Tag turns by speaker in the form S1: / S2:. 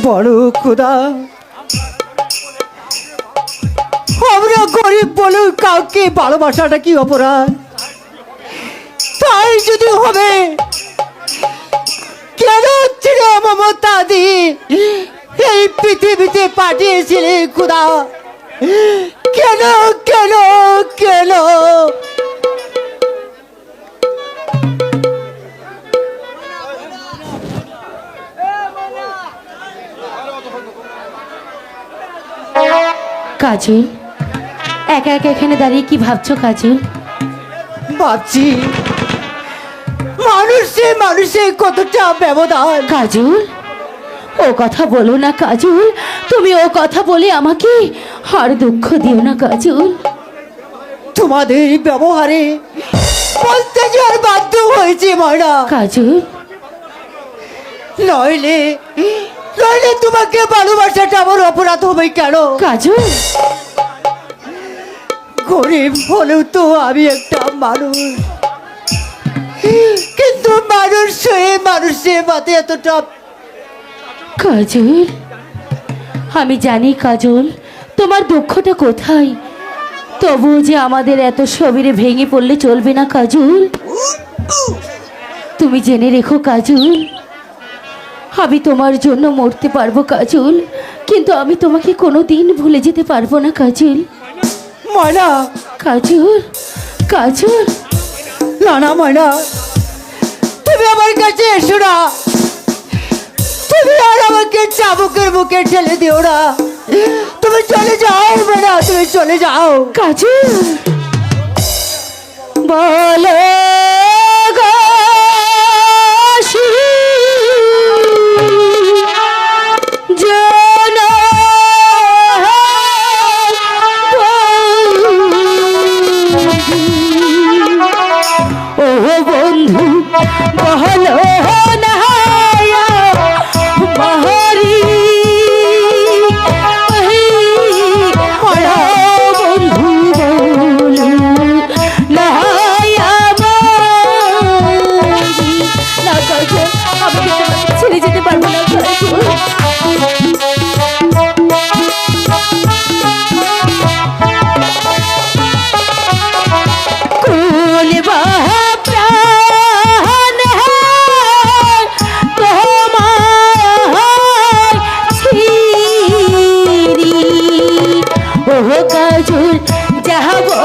S1: বড় খোদা, আমরা গরিব বলে কাউকে ভালোবাসাটা কি অপরাধ? তাই যদি হবে কেন চির মমতা দি এই পৃথিবীতে পাঠিয়েছিলে খোদা? কেন কেন কেন?
S2: কাজল, একা একা এখানে দাঁড়িয়ে কি ভাবছো কাজল?
S1: ভাবছি মানুষে মানুষে কতটা ব্যবধান।
S2: কাজল, ও কথা বলো না কাজল, তুমি ও কথা বলে আমাকে আর দুঃখ দিও না কাজল।
S1: তোমাদের ব্যবহারে বলতে যে আর বাধ্য হয়েছে ময়না।
S2: কাজল,
S1: নইলে নইলে তোমাকে ভালোবাসাটা আমার অপরাধ হবে কেন?
S2: কাজল,
S1: গরিব হলেও তো আমি একটা মানুষ, কিন্তু মানুষ হয়ে মানুষের মাঝে এতটা।
S2: কাজল, আমি জানি কাজল তোমার দুঃখটা কোথায়, তবুও যে আমাদের এত সবিরে ভেঙে পড়লে চলবে না কাজল। তুমি জেনে রেখো কাজল, আমি তোমার জন্য মরতে পারবো কাজল, কিন্তু আমি তোমাকে কোনো দিন ভুলে যেতে পারবো না কাজল।
S1: ময়না,
S2: কাজল, কাজল,
S1: না না ময়না, তুমি আমার কাছে এসো না। তুমি আর আমাকে চাবুকের বুকে ঠেলে দিও না। তুমি চলে যাও ময়না, তুমি চলে যাও।
S2: কাজল, বলো গো বন্ধু, বলো না মহারি বন্ধু, বলো না না কাজল, আমি ছেড়ে যেতে পারবো না কাজল। কাজল, যাবো